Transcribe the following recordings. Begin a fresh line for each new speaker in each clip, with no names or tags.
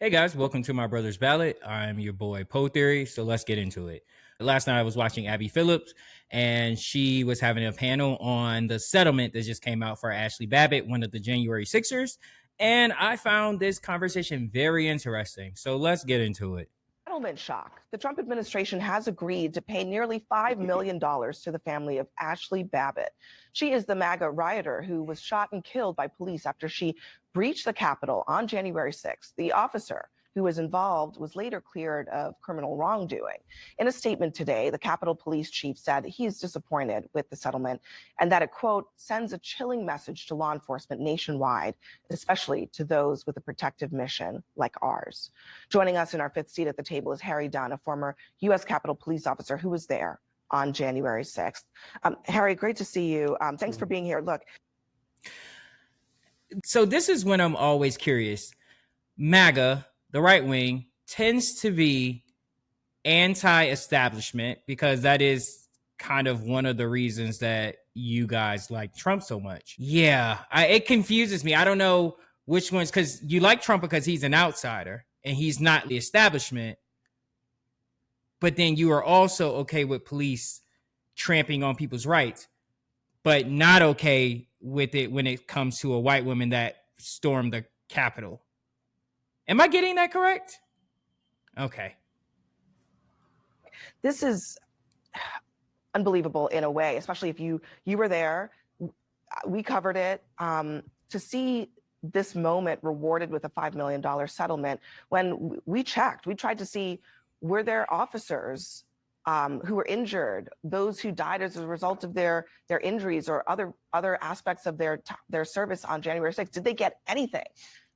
Hey guys, welcome to my brother's ballot. I'm your boy Poe Theory, so let's get into it. Last night I was watching Abby Phillips, and she was having a panel on the settlement that just came out for Ashli Babbitt, one of the January Sixers, and I found this conversation very interesting. So let's get into it.
Settlement shock. The Trump administration has agreed to pay nearly $5 million to the family of Ashli Babbitt. She is the MAGA rioter who was shot and killed by police after she breached the Capitol on January 6th. The officer who was involved was later cleared of criminal wrongdoing. In a statement today, the Capitol Police Chief said he's disappointed with the settlement and that it, quote, sends a chilling message to law enforcement nationwide, especially to those with a protective mission like ours. Joining us in our fifth seat at the table is Harry Dunn, a former U.S. Capitol Police officer who was there on January 6th. Harry, great to see you. Thanks for being here. Look.
So this is when I'm always curious. MAGA, the right wing, tends to be anti-establishment because that is kind of one of the reasons that you guys like Trump so much. Yeah, it confuses me. I don't know which ones, because you like Trump because he's an outsider and he's not the establishment. But then you are also okay with police trampling on people's rights, but not okay with it when it comes to a white woman that stormed the Capitol. Am I getting that correct? Okay.
This is unbelievable in a way, especially if you were there. We covered it. To see this moment rewarded with a $5 million settlement, when we checked, we tried to see, were there officers who were injured, those who died as a result of their injuries or other aspects of their service on January 6th? Did they get anything?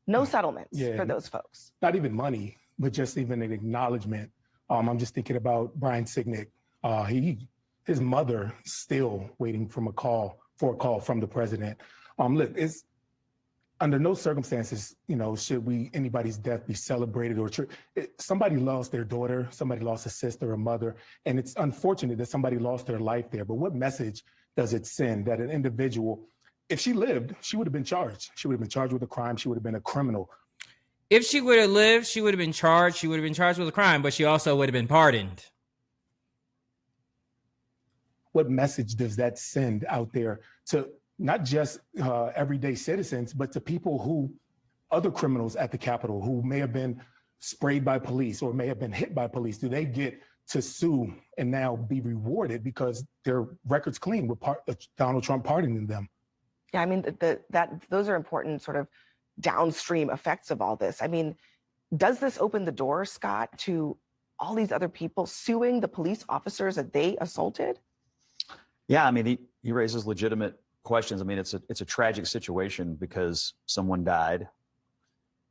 No settlements for those folks.
Not even money, but just even an acknowledgement. I'm just thinking about Brian Signick. His mother still waiting for a call from the president. Look, it's under no circumstances, should anybody's death be celebrated or somebody lost their daughter, somebody lost a sister, a mother, and it's unfortunate that somebody lost their life there. But what message does it send that an individual, if she lived, she would have been charged. She would have been charged with a crime. She would have been a criminal.
If she would have lived, she would have been charged. She would have been charged with a crime, but she also would have been pardoned.
What message does that send out there to not just everyday citizens, but to people other criminals at the Capitol who may have been sprayed by police or may have been hit by police? Do they get to sue and now be rewarded because their record's clean with Donald Trump pardoning them?
Yeah, I mean, those are important sort of downstream effects of all this. I mean, does this open the door, Scott, to all these other people suing the police officers that they assaulted?
Yeah, I mean, he raises legitimate questions. I mean, it's a tragic situation because someone died,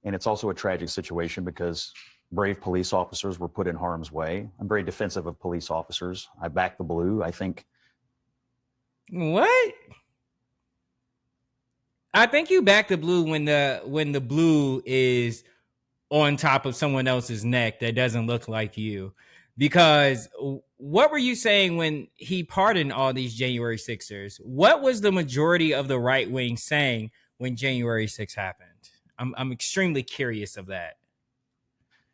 and it's also a tragic situation because brave police officers were put in harm's way. I'm very defensive of police officers. I back the blue. I think.
What? I think you back the blue when the blue is on top of someone else's neck that doesn't look like you. Because what were you saying when he pardoned all these January 6ers? What was the majority of the right wing saying when January 6th happened? I'm extremely curious of that.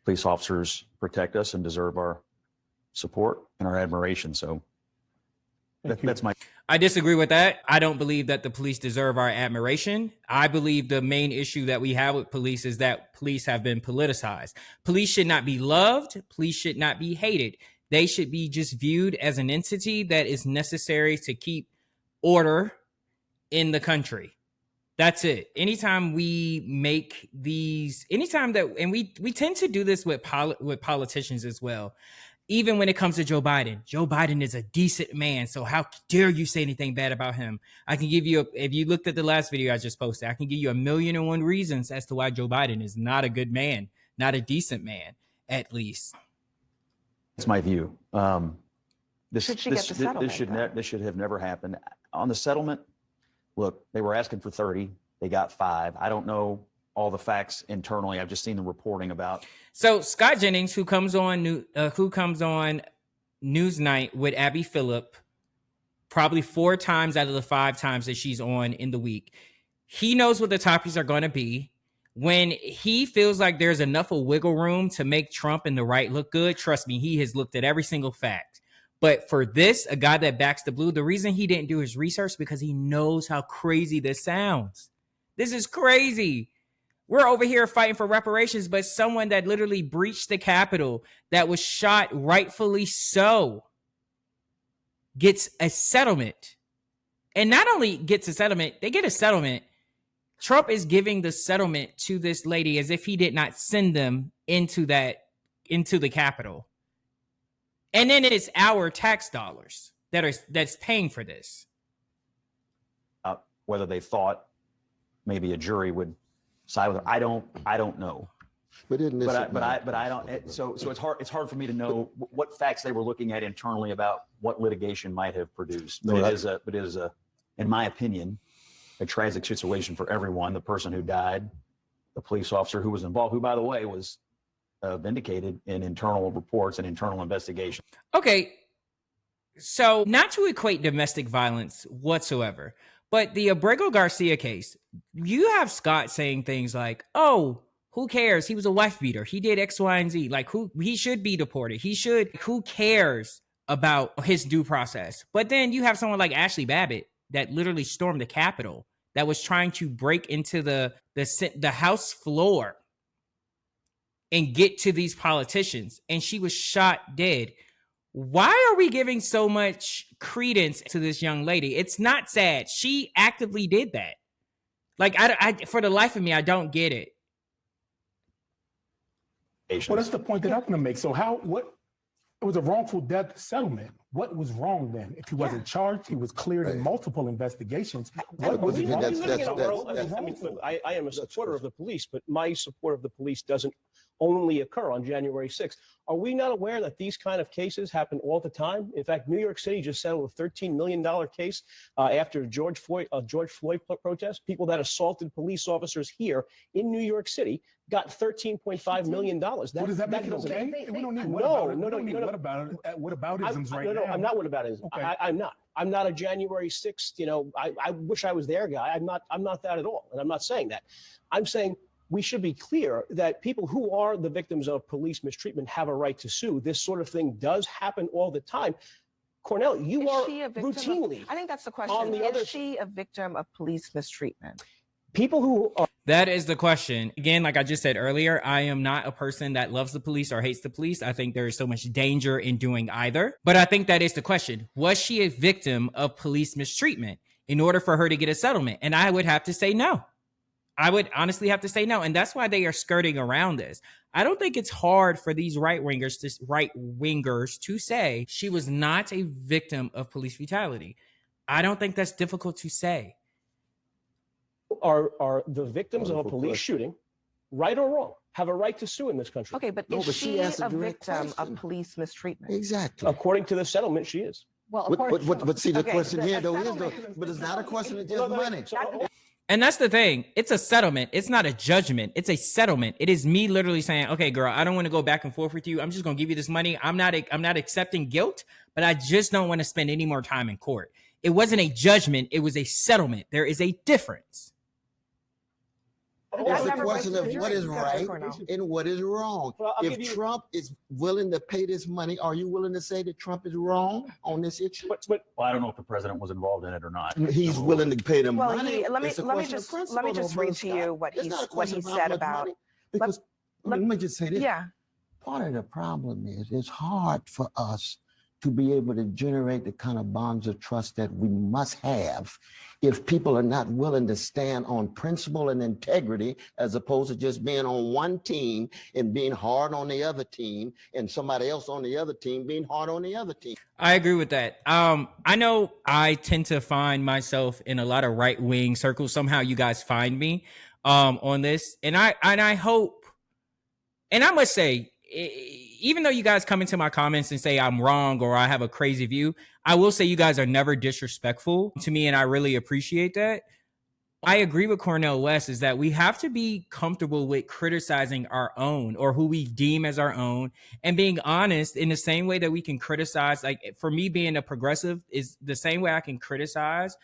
Police officers protect us and deserve our support and our admiration. So that's my.
I disagree with that. I don't believe that the police deserve our admiration. I believe the main issue that we have with police is that police have been politicized. Police should not be loved. Police should not be hated. They should be just viewed as an entity that is necessary to keep order in the country. That's it. Anytime we make these, and we tend to do this with politicians as well. Even when it comes to Joe Biden is a decent man. So how dare you say anything bad about him? I can give you, if you looked at the last video I just posted, I can give you 1,000,001 reasons as to why Joe Biden is not a good man, not a decent man, at least.
That's my view. This should have never happened. On the settlement, look, they were asking for 30. They got 5. I don't know all the facts internally. I've just seen the reporting about.
So Scott Jennings, who comes on Newsnight with Abby Phillip, probably 4 times out of the 5 times that she's on in the week, he knows what the topics are going to be. When he feels like there's enough of wiggle room to make Trump and the right look good, trust me, he has looked at every single fact. But for this, a guy that backs the blue, the reason he didn't do his research because he knows how crazy this sounds. This is crazy. We're over here fighting for reparations, but someone that literally breached the Capitol, that was shot rightfully so, gets a settlement. And not only gets a settlement, they get a settlement. Trump is giving the settlement to this lady as if he did not send them into the Capitol. And then it is our tax dollars that's paying for this.
Whether they thought maybe a jury would side with her, I don't know.
But
I don't. So it's hard for me to know what facts they were looking at internally about what litigation might have produced. But it is a, in my opinion, a tragic situation for everyone. The person who died, the police officer who was involved, who by the way was vindicated in internal reports and internal investigation.
Okay, so not to equate domestic violence whatsoever, but the Abrego Garcia case, you have Scott saying things like, "Oh, who cares? He was a wife beater. He did X, Y, and Z. Like, he should be deported. Who cares about his due process?" But then you have someone like Ashli Babbitt that literally stormed the Capitol, that was trying to break into the House floor and get to these politicians, and she was shot dead. Why are we giving so much credence to this young lady? It's not sad. She actively did that. Like, I for the life of me, I don't get it.
Well, that's the point that I'm going to make. So it was a wrongful death settlement. What was wrong then? If he wasn't charged, he was cleared in multiple investigations. What was wrong?
I am a supporter of the police, but my support of the police doesn't only occur on January 6th. Are we not aware that these kind of cases happen all the time? In fact, New York City just settled a $13 million case after George Floyd protest. People that assaulted police officers here in New York City got $13.5 million.
Does that make it okay? We don't need whataboutisms right now.
No, I'm not whataboutism. Okay. I'm not. I'm not a January 6th, I wish I was there guy. I'm not that at all. And I'm not saying that. I'm saying we should be clear that people who are the victims of police mistreatment have a right to sue. This sort of thing does happen all the time. Cornell, you are routinely.
I think that's the question. Is she a victim of police mistreatment?
People who are.
That is the question. Again, like I just said earlier, I am not a person that loves the police or hates the police. I think there is so much danger in doing either. But I think that is the question. Was she a victim of police mistreatment in order for her to get a settlement? And I would have to say no. I would honestly have to say no. And that's why they are skirting around this. I don't think it's hard for these right wingers to say she was not a victim of police brutality. I don't think that's difficult to say.
Are the victims of a police shooting, right or wrong, have a right to sue in this country?
Okay, but is she a victim of police mistreatment?
Exactly.
According to the settlement, she is.
Well, but see, the question here, though, but it's not a question of just money.
And that's the thing. It's a settlement. It's not a judgment. It's a settlement. It is me literally saying, okay, girl, I don't want to go back and forth with you. I'm just going to give you this money. I'm not accepting guilt, but I just don't want to spend any more time in court. It wasn't a judgment. It was a settlement. There is a difference.
It's a question of what is right and what is wrong.
Well,
if Trump is willing to pay this money, are you willing to say that Trump is wrong on this issue?
Well, I don't know if the president was involved in it or not.
He's willing to pay them money.
Let me just read to you what he said about.
Because let me just say this.
Yeah.
Part of the problem is it's hard for us to be able to generate the kind of bonds of trust that we must have if people are not willing to stand on principle and integrity, as opposed to just being on one team and being hard on the other team, and somebody else on the other team being hard on the other team.
I agree with that. I know I tend to find myself in a lot of right-wing circles. Somehow you guys find me on this. And I hope, and I must say, even though you guys come into my comments and say I'm wrong or I have a crazy view, I will say you guys are never disrespectful to me, and I really appreciate that. I agree with Cornel West is that we have to be comfortable with criticizing our own or who we deem as our own and being honest in the same way that we can criticize. Like, for me, being a progressive is the same way I can criticize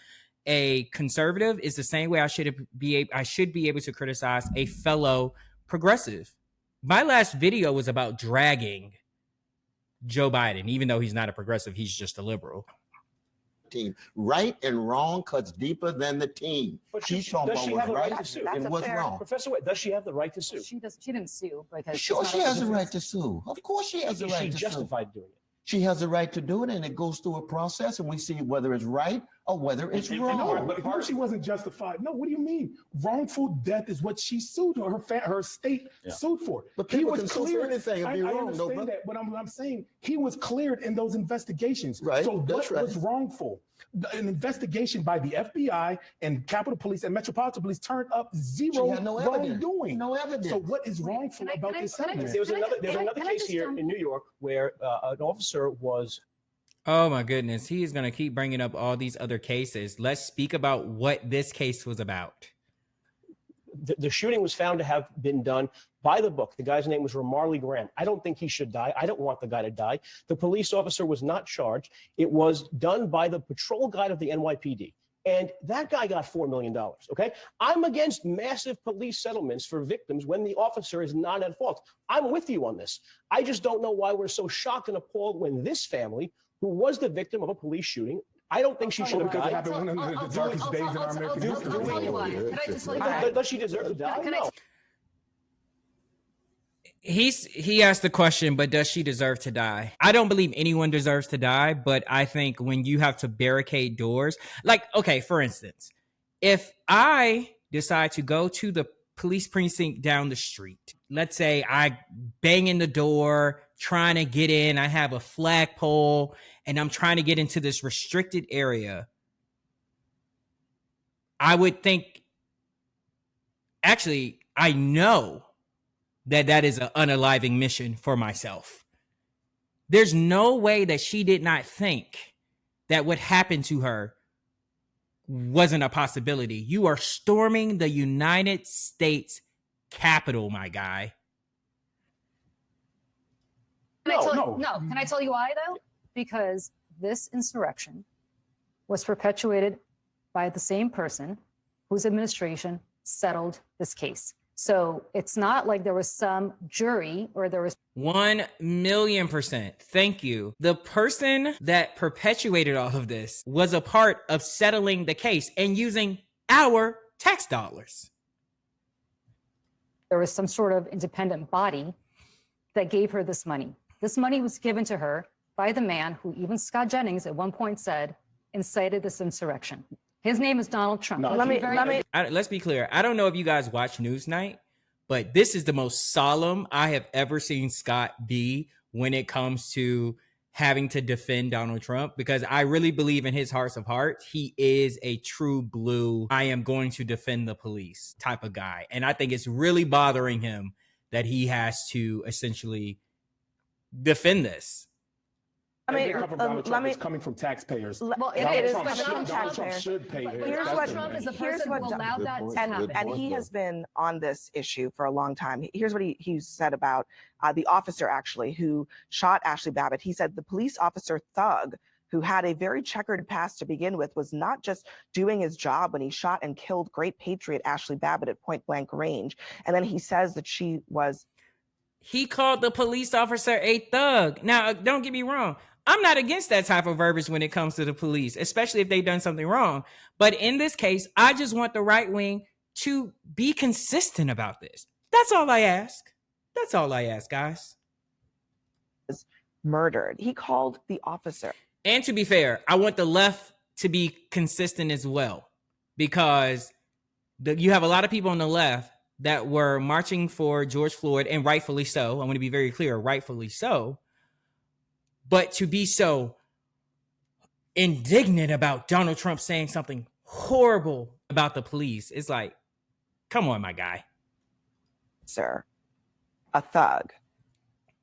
a conservative is the same way I should be able to criticize a fellow progressive. My last video was about dragging Joe Biden, even though he's not a progressive, he's just a liberal.
Team. Right and wrong cuts deeper than the team.
But
She's talking about what's right and what's wrong.
Professor White, does she have the right to sue?
She didn't sue because
Sure, she has the right to sue. Of course, she has the right to sue.
She justified doing it.
She has the right to do it, and it goes through a process, and we see whether it's right or whether it's wrong.
No, she wasn't justified. No, what do you mean? Wrongful death is what she sued, or her state sued for.
But
he
people
was
can sue for
cleared.
anything and be
I
wrong,
understand
though,
that, but I'm saying he was cleared in those investigations.
Right,
So
that's
what was wrongful? An investigation by the FBI and Capitol Police and Metropolitan Police turned up zero
She had no evidence.
wrongdoing.
No evidence.
So what is wrongful about this settlement?
There's another case here in New York where an officer was.
Oh my goodness. He is going to keep bringing up all these other cases. Let's speak about what this case was about.
The shooting was found to have been done by the book. The guy's name was Ramarley Graham. I don't think he should die. I don't want the guy to die. The police officer was not charged. It was done by the patrol guide of the NYPD. And that guy got $4 million, okay? I'm against massive police settlements for victims when the officer is not at fault. I'm with you on this. I just don't know why we're so shocked and appalled when this family, who was the victim of a police shooting, I don't think she should have
Because it
died.
happened one of the darkest days in our American history.
I'll tell you why. Can I just tell you why?
Does she deserve to die? No.
He asked the question, but does she deserve to die? I don't believe anyone deserves to die, but I think when you have to barricade doors, like, okay, for instance, if I decide to go to the police precinct down the street, let's say I bang in the door, trying to get in, I have a flagpole, and I'm trying to get into this restricted area, I would think, actually, I know that is an unaliving mission for myself. There's no way that she did not think that what happened to her wasn't a possibility. You are storming the United States Capitol, my guy.
No. Can I tell you why, though? Because this insurrection was perpetuated by the same person whose administration settled this case. So it's not like there was some jury or there was
1,000,000%. Thank you. The person that perpetuated all of this was a part of settling the case and using our tax dollars.
There was some sort of independent body that gave her this money. This money was given to her by the man who even Scott Jennings at one point said incited this insurrection. His name is Donald Trump.
No,
Let's be clear. I don't know if you guys watch Newsnight, but this is the most solemn I have ever seen Scott be when it comes to having to defend Donald Trump, because I really believe in his hearts of hearts, he is a true blue, I am going to defend the police type of guy. And I think it's really bothering him that he has to essentially defend this.
It's coming from taxpayers.
Well,
it is
Donald
from
Trump
taxpayers.
should pay.
Here's
Donald
what-
Trump is the
here's
person
what
who
Don-
allowed that to happen.
And he has been on this issue for a long time. Here's what he said about the officer actually who shot Ashli Babbitt. He said the police officer thug who had a very checkered past to begin with was not just doing his job when he shot and killed great patriot Ashli Babbitt at point blank range. And then he says that she was.
He called the police officer a thug. Now, don't get me wrong. I'm not against that type of verbiage when it comes to the police, especially if they've done something wrong. But in this case, I just want the right wing to be consistent about this. That's all I ask. That's all I ask, guys.
Murdered. He called the officer.
And to be fair, I want the left to be consistent as well, because you have a lot of people on the left that were marching for George Floyd, and rightfully so. I want to be very clear, rightfully so. But to be so indignant about Donald Trump saying something horrible about the police, it's like, come on, my guy.
Sir, a thug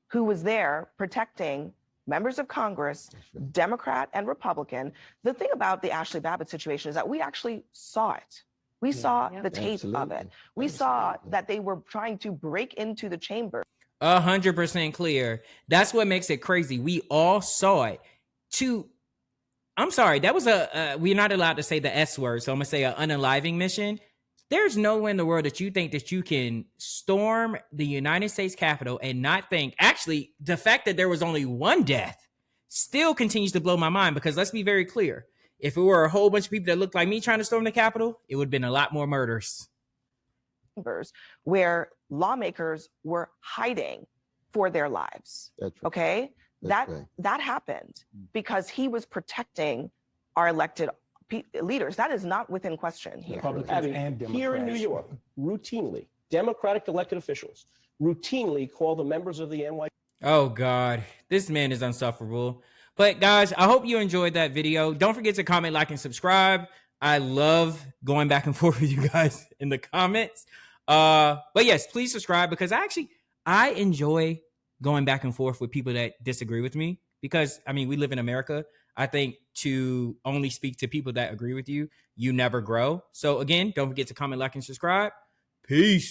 who was there protecting members of Congress, Democrat and Republican. The thing about the Ashli Babbitt situation is that we actually saw it. We saw the tape of it. We saw that they were trying to break into the chamber.
100% clear. That's what makes it crazy. We all saw it. To I'm sorry, that was we're not allowed to say the S word, so I'm gonna say an unaliving mission. There's nowhere in the world that you think that you can storm the United States Capitol and not think, actually, the fact that there was only one death still continues to blow my mind, because let's be very clear. If it were a whole bunch of people that looked like me trying to storm the Capitol, it would have been a lot more murders.
Where lawmakers were hiding for their lives.
That's right.
Okay?
That's right.
That happened because he was protecting our elected leaders. That is not within question here.
Republicans
Abby,
and Democrats.
here in New York, routinely, Democratic elected officials routinely call the members of the NYPD.
Oh God, this man is insufferable. But guys, I hope you enjoyed that video. Don't forget to comment, like, and subscribe. I love going back and forth with you guys in the comments. But yes, please subscribe, because I enjoy going back and forth with people that disagree with me, because I mean, we live in America. I think to only speak to people that agree with you, you never grow. So again, don't forget to comment, like, and subscribe. Peace.